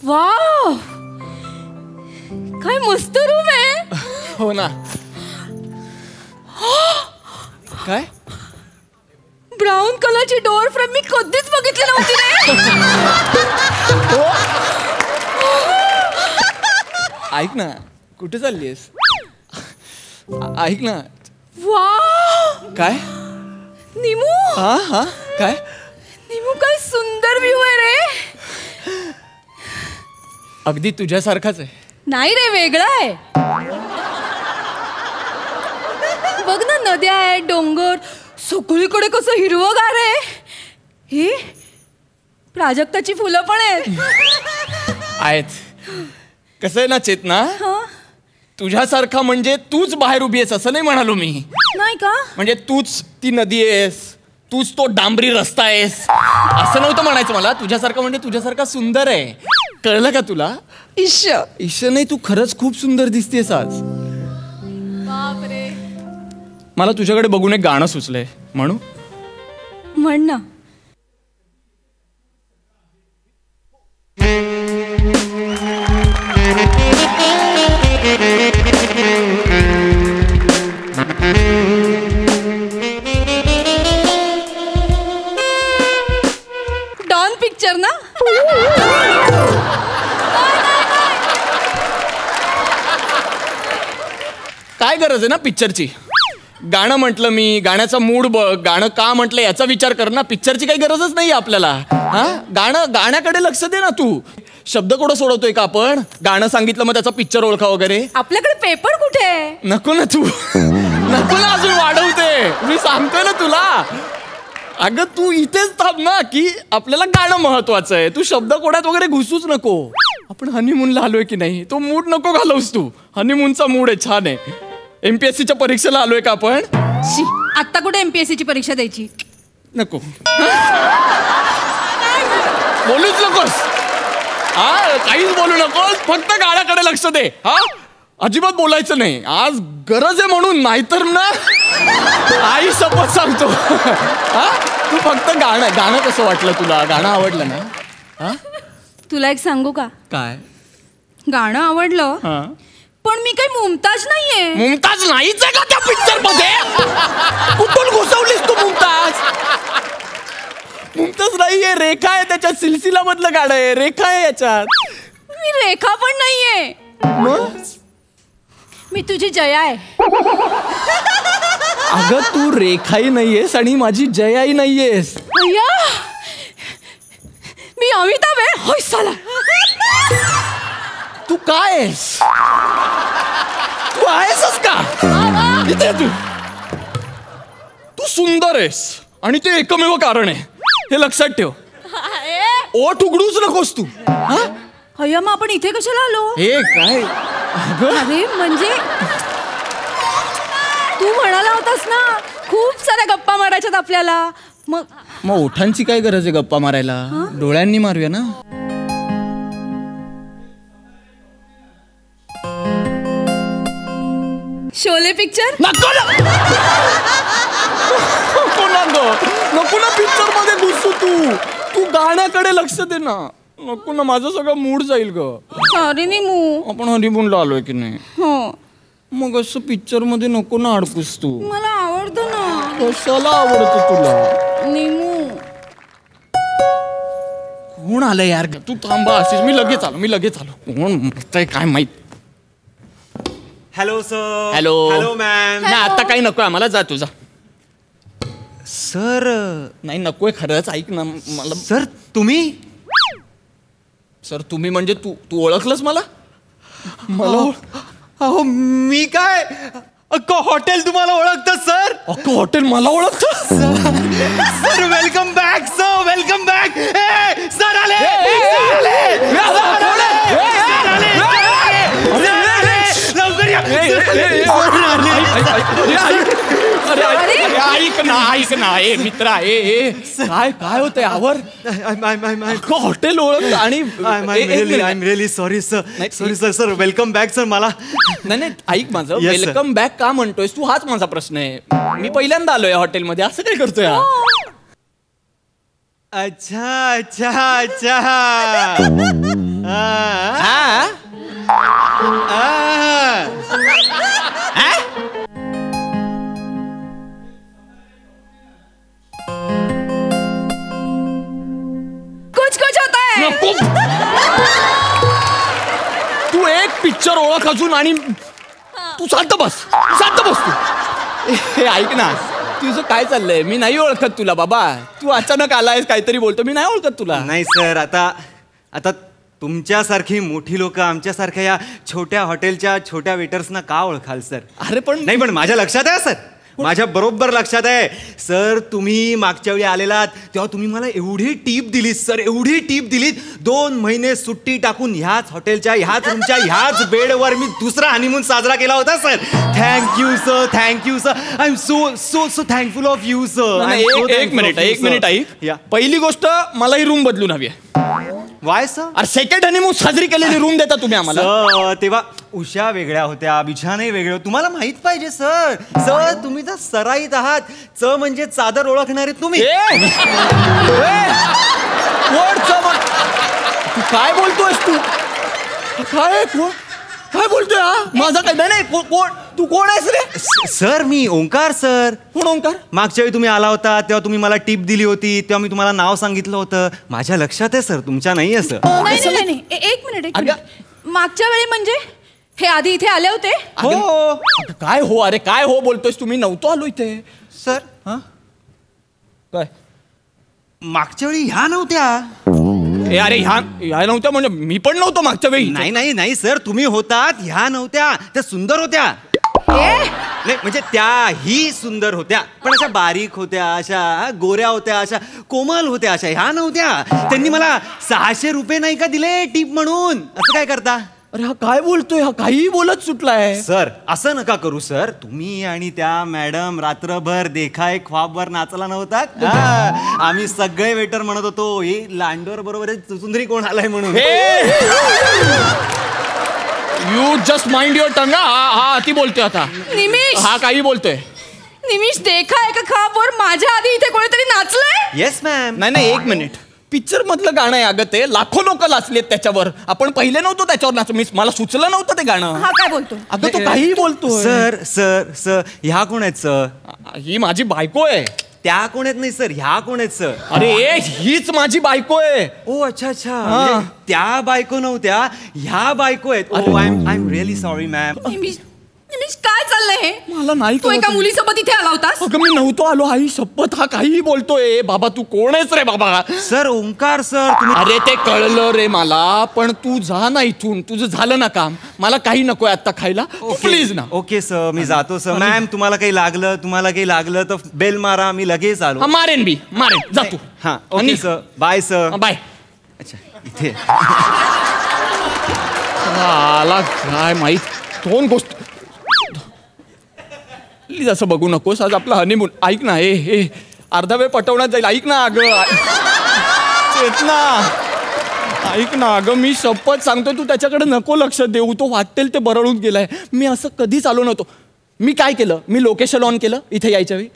वाव, काय मस्त रूम आहे. हो ना. काय ब्राऊन कलरची डोअर फ्रेम मी कधीच बघितली नव्हती रे. ऐक ना, कुठे चाललीस? ऐक ना. वाव, काय? निमू. हा काय? निमू, काय सुंदर व्ह्यू आहे रे. अगदी तुझ्यासारखाच आहे. नाही रे, वेगळं आहे. बघ ना, नद्या आहेत, डोंगर, सगळीकडे कसं हिरवंगार आहे. ही प्राजक्ताची फुलं पण आहेत. कसं आहे ना चेतना, तुझ्यासारखा म्हणजे तूच बाहेर उभी आहेस असं नाही म्हणालो मी. नाही का? म्हणजे तूच ती नदी आहेस, तूच तो डांबरी रस्ता आहेस असं नव्हतं म्हणायचं मला. तुझ्यासारखा म्हणजे तुझ्यासारखा सुंदर आहे. कळलं का तुला? ईश नाही, तू खरंच खूप सुंदर दिसतेस आज. बापरे. मला तुझ्याकडे बघून एक गाणं सुचलंय, म्हणू? म्हण ना. डॉन पिक्चर ना? काय गरज आहे ना पिक्चरची? गाणं म्हटलं मी, गाण्याचा मूड बघ, गाणं का म्हटलं याचा विचार कर ना. पिक्चरची काही गरजच नाही आपल्याला. हा, गाण्याकडे लक्ष दे ना तू. शब्द कोडं सोडवतोय का आपण? गाणं सांगितलं मग त्याचा पिक्चर ओळखा वगैरे. आपल्याकडे पेपर कुठे आहे? नको ना तू, नको ना अजून वाढवते. मी सांगतोय ना तुला. अगं तू इथेच थांब ना, की आपल्याला गाणं महत्वाचं आहे. तू शब्द कोड्यात वगैरे घुसूच नको. आपण हनीमूनला आलोय की नाही, तो मूड नको घालवस तू. हनीमूनचा मूड आहे, छान आहे. MPSCच्या परीक्षेला आलोय का आपण? आता कुठे MPSCची परीक्षा द्यायची? नको बोलूच नकोस. हा, काहीच बोलू नकोस, फक्त गाण्याकडे लक्ष दे. हा, अजिबात बोलायचं नाही. आज गरज आहे म्हणून, नाहीतर ना आई शपथ सांगतो. हा, तू फक्त गाणं कसं वाटलं तुला? गाणं आवडलं ना? हा, तुला एक सांगू का? काय? गाणं आवडलं, हा, पण मी काही मुमताज नाहीये. मुमताज नाहीच आहे का त्या पिक्चर मध्ये? कुठून घुसवलीस तू मुमताज? मुमताज नाहीये, रेखा आहे त्याच्यात. सिलसिला मधलं गाणं आहे, रेखा आहे याच्यात. मी रेखा पण नाहीये. मी तुझी जया आहे. अगं तू रेखाही नाहीयेस आणि माझी जयाही नाहीयेस. अय्या, मी अमिताभ आहे. होय साला. तू काय आहेस? तू आहेसच का? इथे तू सुंदर आहेस आणि ते एकमेव कारण आहे, हे लक्षात ठेव. ओठ उघडूच नकोस तू. अय्या, मग आपण इथे कशाला आलो? हे काय? अरे म्हणजे तू म्हणाला होतास ना खूप साऱ्या गप्पा मारायच्यात आपल्याला. मग ओठांची काय गरज आहे गप्पा मारायला? डोळ्यांनी मारूया ना. शोले पिक्चर? नको ना पिक्चर मध्ये घुसू तू गाण्याकडे लक्ष दे ना. नको ना, माझं सगळं मूड जाईल ग. आपण हनीमूनला आलोय की नाही? मग असं पिक्चर मध्ये नको ना अडकूस तू. मला आवडतं ना. कशाला आवडतं तुला? निमू. कोण आलं यार? तू थांबा अशीच. मी लगेच आलो. कोण म्हणतंय काय माहित. Hello sir. Hello ma'am. नाही, आता काही नको आम्हाला. जा तुझा. सर नाही नकोय खरंच. ऐक ना मला. सर तुम्ही? सर तुम्ही म्हणजे तू ओळखलंस मला? अहो मी काय अख्खं हॉटेल तुम्हाला ओळखतं सर. अख्खं हॉटेल मला ओळखतं? Sir welcome back. Sir welcome back. Sir आले. ऐक ना मित्र आहे. काय होतंय आवर? हॉटेल ओळख आणि I am really sorry sir. Sir welcome back sir. मला नाही ऐक माझं. वेलकम बॅक का म्हणतोयस तू? हाच माझा प्रश्न आहे. मी पहिल्यांदा आलोय हॉटेलमध्ये. असं काय करतोय? अच्छा अच्छा अच्छा. कुछ होता है. तू एक पिक्चर ओळख अजून आणि तू शांत बस तू. हे ऐक ना, तुझं काय चाललंय? मी नाही ओळखत तुला बाबा. तू अचानक आलायस काहीतरी बोलतो. मी नाही ओळखत तुला. नाही सर, आता तुमच्यासारखी मोठी लोक आमच्यासारख्या या छोट्या हॉटेलच्या छोट्या वेटर्सना का ओळखाल सर? अरे पण नाही, पण माझ्या लक्षात आहे सर, माझ्या बरोबर लक्षात आहे सर. तुम्ही मागच्या वेळी आलेलात तेव्हा तुम्ही मला एवढी टीप दिलीत सर, एवढी टीप दिलीत. 2 महिने सुट्टी टाकून ह्याच हॉटेलच्या ह्याच रूमच्या ह्याच बेडवर मी दुसरा हनीमून साजरा केला होता sir. Thank you sir, thank you sir. I am so so so thankful of you sir. एक मिनिट ऐक. पहिली गोष्ट, मला ही रूम बदलून हवी आहे. Y sir? अरे सेकंड हनीमून साजरी केलेली रूम देता तुम्ही आम्हाला? सर तेव्हा उशा वेगळ्या होत्या, बिछाने वेगळे होते. तुम्हाला माहित पाहिजे सर. सर तुम्ही तर सराईत आहात. च म्हणजे चादर ओळखणारे तुम्ही. तू काय बोलतोयस? काय बोलतोय हा? माझा काय नाही. कोण तू? कोण आहेस रे? सर मी ओंकार सर. कोण ओंकार? मागच्या वेळी तुम्ही आला होता तेव्हा तुम्ही मला टिप दिली होती, तेव्हा मी तुम्हाला नाव सांगितलं होतं. माझ्या लक्षात आहे सर, तुमच्या नाही आहे सर. नाही. एक मिनिट. मागच्या वेळी म्हणजे हे आधी इथे आले होते? हो. काय हो? अरे काय हो बोलतोयस? तुम्ही नव्हतो आलो इथे सर. काय मागच्या वेळी ह्या नव्हत्या? अरे ह्या नव्हत्या म्हणजे मी पण नव्हतो मागच्या वेळी. नाही सर, तुम्ही होतात, ह्या नव्हत्या. त्या सुंदर होत्या. नाही म्हणजे त्याही सुंदर होत्या, पण अशा बारीक होत्या, अशा गोऱ्या होत्या, अशा कोमल होत्या, अशा ह्या नव्हत्या. त्यांनी मला 600 रुपये नाही का दिले टीप म्हणून? असं काय करता? अरे हा काय बोलतोय? हा काही बोलत सुटलाय. सर असं नका करू सर. तुम्ही आणि त्या मॅडम रात्रभर देखाय ख्वाबवर नाचला नव्हता? आम्ही सगळे वेटर म्हणत होतो हे लांडोर बरोबर चुचुंदरी कोण आलाय म्हणून. You just mind your tongue. हा ती बोलतोय आता. निमिष, हा काही बोलतोय. निमिष देखा आहे का खापवर माझ्या आधी इथे कोणीतरी नाचलंय? Yes ma'am. नाही एक मिनिट. पिक्चर मधलं गाणं आहे अगं ते. लाखो लोक नाचलेत त्याच्यावर. आपण पहिले नव्हतो त्याच्यावर नाच. मला सुचलं नव्हतं ते गाणं. हा काय बोलतो? अगं तो काही बोलतो. सर ह्या कोण आहेत सर? ही माझी बायको आहे. त्या कोण आहेत? नाही सर, ह्या कोण आहेत सर? अरे हीच माझी बायको आहे. ओ अच्छा. म्हणजे त्या बायको नव्हत्या, ह्या बायको आहेत. Oh I am really sorry ma'am. Nimish काय चाललंय हे? मला नाही. तू एका मुलीसोबत इथे आला होतास? अगं मी नव्हतो आलो. आई शपथ, हा काही बोलतोय. बाबा तू कोण आहेस रे बाबा? Sir Omkar sir. अरे ते कळलं रे मला, पण तू जा ना इथून. तुझं झालं ना काम. मला काही नकोय आता खायला. प्लीज ना. ओके सर, मी जातो सर. मॅम तुम्हाला काही लागलं तर बेल मारा, मी लगेच आलो. मारेन जा तू. हा okay sir. Bye sir. Bye. अच्छा इथे आला काय माहित दोन गोष्ट. प्लीज असं बघू नकोस. आज आपला हनीमून. ऐक ना, हे अर्धा वेळ पटवण्यात जाईल. ऐक ना अगं, चेतना ऐक ना अगं, मी शपथ सांगतो तू त्याच्याकडे नको लक्ष देऊ. तो वाटेल ते बरळून गेलाय. मी असं कधीच आलो नव्हतो. मी काय केलं? मी लोकेशन ऑन केलं इथे यायच्या वेळी.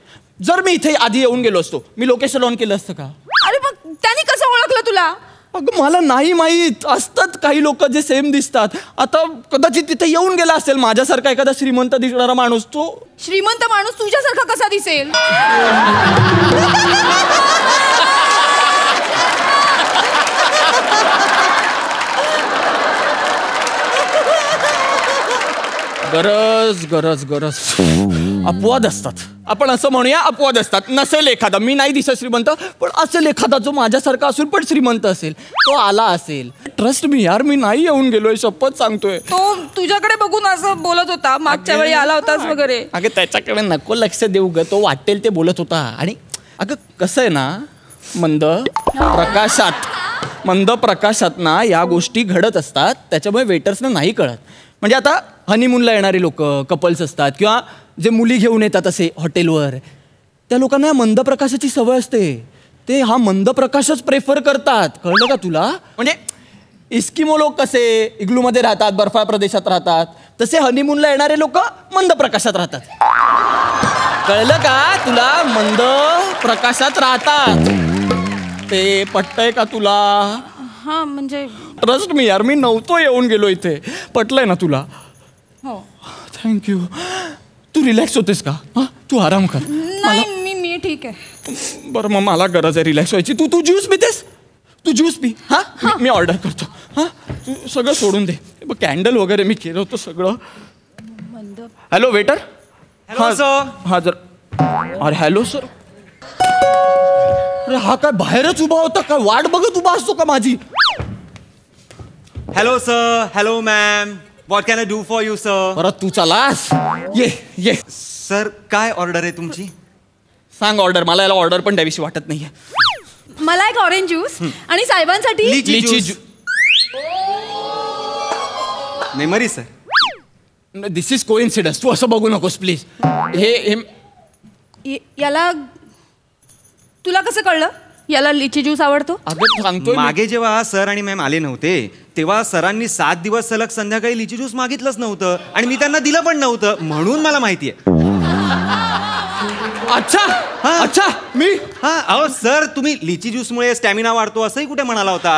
जर मी इथे आधी येऊन गेलो असतो, मी लोकेशन ऑन केलं असतं का? अरे मग त्याने कसं ओळखलं तुला? अगं मला नाही माहीत. असतात काही लोक जे सेम दिसतात. आता कदाचित तिथे येऊन गेला असेल माझ्यासारखा एखादा श्रीमंत दिसणारा माणूस. तो श्रीमंत माणूस तुझ्यासारखा कसा दिसेल? गरज अपवाद असतात. आपण असं म्हणूया अपवाद असतात. नसेल एखादा, मी नाही दिसत श्रीमंत, पण असेल एखादा जो माझ्यासारखा असून पण श्रीमंत असेल. तो आला असेल. ट्रस्ट मी यार, मी नाही येऊन गेलोय, शपथ सांगतोय. तो तुझ्याकडे बघून असं बोलत होता. मागच्या वेळी आला होतास वगैरे. अगं त्याच्याकडे नको लक्ष देऊ ग. तो वाटेल ते बोलत होता. आणि अगं कसं आहे ना, मंद प्रकाशात ना या गोष्टी घडत असतात. त्याच्यामुळे वेटर्सना नाही कळत. म्हणजे आता हनीमूनला येणारे लोक कपल्स असतात किंवा जे मुली घेऊन येतात असे हॉटेलवर, त्या लोकांना मंद प्रकाशाची सवय असते. ते हा मंद प्रकाशच प्रेफर करतात. कळलं का तुला? म्हणजे इस्किमो लोक कसे इग्लूमध्ये राहतात, बर्फाळ प्रदेशात राहतात, तसे हनीमूनला येणारे लोक मंद प्रकाशात राहतात. कळलं का तुला? मंद प्रकाशात राहतात. ते पटतंय का तुला? हा म्हणजे ट्रस्ट मी यार, मी नव्हतो येऊन गेलो इथे. पटलंय ना तुला? हो. थँक्यू. तू रिलॅक्स होतेस का? हा तू आराम कर. नाही मी ठीक आहे. बरं मग मला गरज आहे रिलॅक्स व्हायची. तू ज्यूस पितेस? तू ज्यूस पी. हा मी ऑर्डर करतो. हा तू सगळं सोडून दे. कॅन्डल वगैरे मी केलं होतं सगळं. Hello waiter. Hello sir. हा जर अरे हॅलो सर. अरे हा काय बाहेरच उभा होता? काय वाट बघत उभा असतो का माझी? Hello sir, hello ma'am, what can I do for you sir? परत तू चलास. ये सर, काय ऑर्डर आहे तुमची? सांग ऑर्डर. मला याला ऑर्डर पण द्यावीशी वाटत नाहीये. मला एक ऑरेंज ज्यूस आणि साहेबांसाठी lychee juice. Memory sir. This is coincidence. तू असं बघू नकोस प्लीज. हे याला तुला कसं कळलं याला लिची ज्यूस आवडतो? अगं सांगतोय मागे जेव्हा सर आणि मॅम आले नव्हते तेव्हा सरांनी 7 दिवस सलग संध्याकाळी लिची ज्यूस मागितलंच नव्हतं आणि मी त्यांना दिलं पण नव्हतं, म्हणून मला माहितीये. अच्छा मी अहो सर, तुम्ही लिची ज्यूस मुळे स्टॅमिना वाढतो असंही कुठे म्हणाला होता?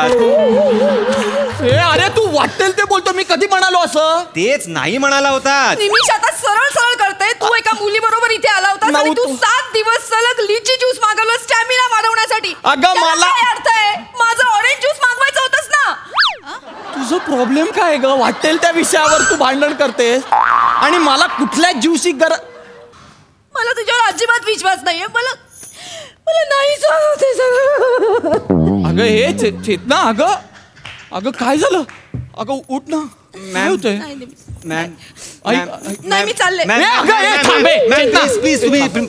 अरे तू वाटेल ते बोलतो. मी कधी म्हणालो असं? तेच नाही म्हणाला होता. निमिष आता सरळ सरळ करते. तू एका मुली बरोबर इथे आला होता आणि तू 7 दिवस सलग लिची ज्यूस मागवलं स्टॅमिना वाढवण्यासाठी. अगं मला काय अर्थ आहे? माझं ऑरेंज ज्यूस मागवायचं होतंस ना. तुझं प्रॉब्लेम काय ग? वाटेल त्या विषयावर तू भांडण करतेस आणि मला कुठल्या ज्यूसची मला तुझ्यावर अजिबात विश्वास नाहीये. मला नाही सांगते सगळं. अगं हे चेतना. अगं काय झालं? अगं उठ ना. काय होतंय? नाही मी चालले.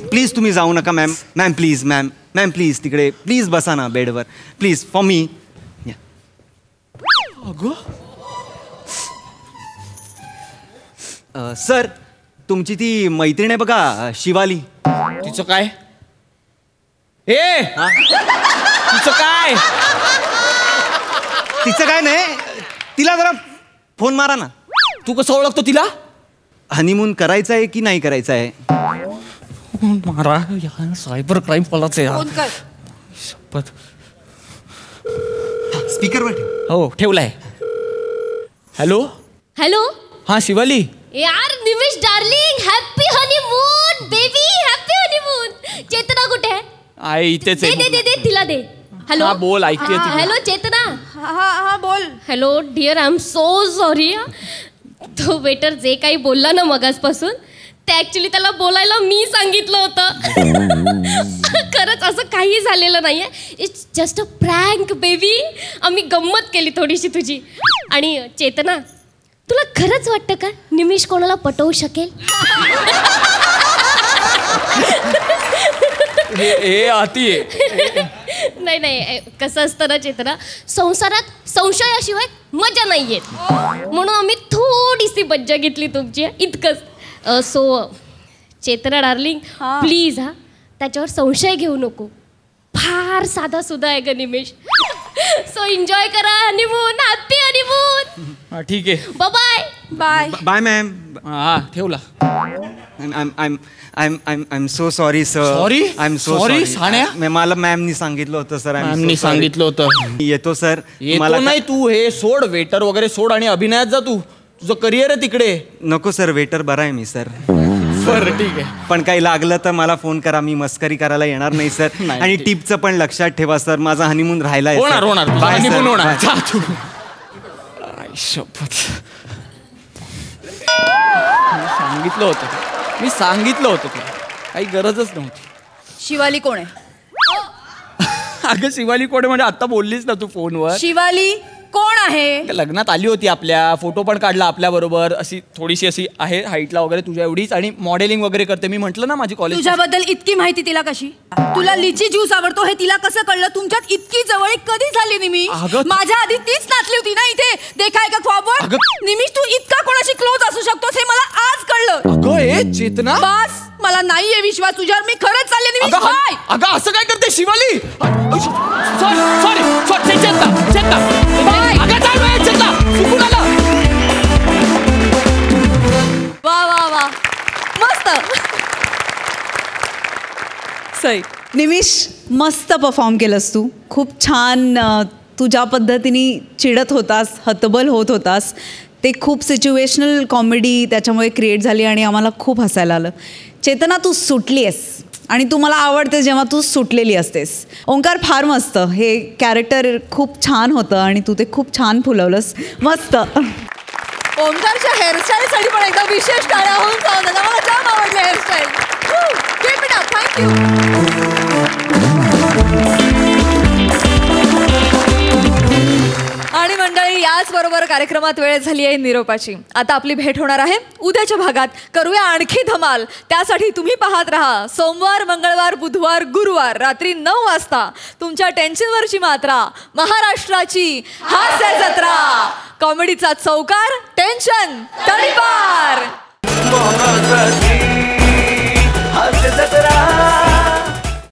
प्लीज तुम्ही जाऊ नका ma'am. Ma'am please, ma'am please तिकडे प्लीज बसा ना बेडवर प्लीज फॉर मी. सर, तुमची ती मैत्रीण आहे बघा शिवाली. तिचं काय? तिचं काय? तिचं काय नाही. तिला जरा फोन मारा ना. तू कसं ओळखतो तिला? हनीमून करायचं आहे की नाही करायचं आहे? मारा. सायबर क्राईम फॉलाच आहे. शपथ. स्पीकरवर ठेव. हो ठेवलाय. हॅलो. हा शिवाली. यार Nimish darling, happy honeymoon baby, happy honeymoon. Chetna कुठे आहे? आई इथेच आहे. दे तिला दे. हॅलो. हा बोल, ऐकते. हॅलो चेतना. हा बोल. Hello dear, I am so sorry. तो वेटर जे काही बोलला ना मगासपासून ते ऍक्च्युली त्याला बोलायला मी सांगितलं होतं. खरंच असं काही झालेलं नाहीये. It's just a prank baby. आम्ही गंमत केली थोडीशी तुझी. आणि चेतना, तुला खरंच वाटतं का निमिष कोणाला पटवू शकेल? नाही कसं असतं ना चेतना, संसारात संशयाशिवाय मजा नाही येत. म्हणून आम्ही थोडीशी मज्जा घेतली तुमची, इतकंच. सो चेतना डार्लिंग प्लीज त्याच्यावर संशय घेऊ नको. फार साधा सुद्धा आहे ग निमिष. सो एन्जॉय करा हनीमून. Happy honeymoon. ठीक आहे. Bye bye ma'am. हा ठेवला. I am so sorry sir. Sorry? I am so sorry sorry. साण्या. मला मॅमनी सांगितलं होतं सर. मॅमनी सांगितलं होतं. येतो सर. मला नाही. तू हे सोड, वेटर वगैरे सोड आणि अभिनयात जा. तू तुझं करिअर आहे तिकडे. नको सर, वेटर बरा आहे मी सर. बरं ठीक आहे. पण काही लागलं तर मला फोन करा. मी मस्करी करायला येणार नाही सर. आणि टिपचं पण लक्षात ठेवा सर. माझा हनीमून राहिला आहे. होणार. हनीमून होणार. शपथ. मी सांगितलं होतं तुला. काही गरजच नव्हती. शिवाली कोण आहे? अगं शिवाली कोण आहे म्हणजे आता बोललीस ना तू फोनवर. शिवाली कोण आहे? लग्नात आली होती आपल्या. फोटो पण काढला आपल्या बरोबर. अशी थोडीशी अशी आहे हाईटला वगैरे तुझ्या एवढीच. आणि मॉडेलिंग वगैरे करते. मी म्हटलं ना माझी कॉलेज. तुझ्याबद्दल इतकी माहिती तिला कशी? तुला लिची ज्यूस आवडतो हे तिला कसं कळलं? तुमच्यात इतकी जवळीक कधी झाली निमिष? माझ्या आधी तीच नाचली होती ना इथे देखाय का ख्वाबवर. निमिष तू इतका कोणाशी क्लोज असू शकतोस हे मला आज कळलं. अगं चेतना, बस मला नाहीये विश्वास तुझ्यावर. मी खरंच चालले निमिष. अगं असं काय करते शिवाली? सॉरी चेतना. वा मस्त. सई निमिष, मस्त परफॉर्म केलंस तू. खूप छान. तू ज्या पद्धतीने चिडत होतास, हतबल होत होतास, ते खूप सिच्युएशनल कॉमेडी त्याच्यामुळे क्रिएट झाली आणि आम्हाला खूप हसायला आलं. चेतना, तू सुटली आहेस आणि तू मला आवडते जेव्हा तू सुटलेली असतेस. ओंकार, फार मस्त. हे कॅरेक्टर खूप छान होतं आणि तू ते खूप छान फुलवलंस. मस्त. ओंकारच्या हेअरस्टाईलसाठी पण एकदम विशेष टाळ्या होऊन जाऊ नका. मला जाम आवडले हेअरस्टाईल. थँक्यू. आणि मंडळी, याच बरोबर कार्यक्रमात वेळ झाली आहे निरोपाची. आता आपली भेट होणार आहे उद्याच्या भागात. करूया आणखी धमाल. त्यासाठी तुम्ही पाहत राहा सोमवार, मंगळवार, बुधवार, गुरुवार रात्री 9 वाजता तुमच्या टेन्शनवरची मात्रा, महाराष्ट्राची हास्य जत्रा. कॉमेडीचा चौकार, टेन्शन तडीपार.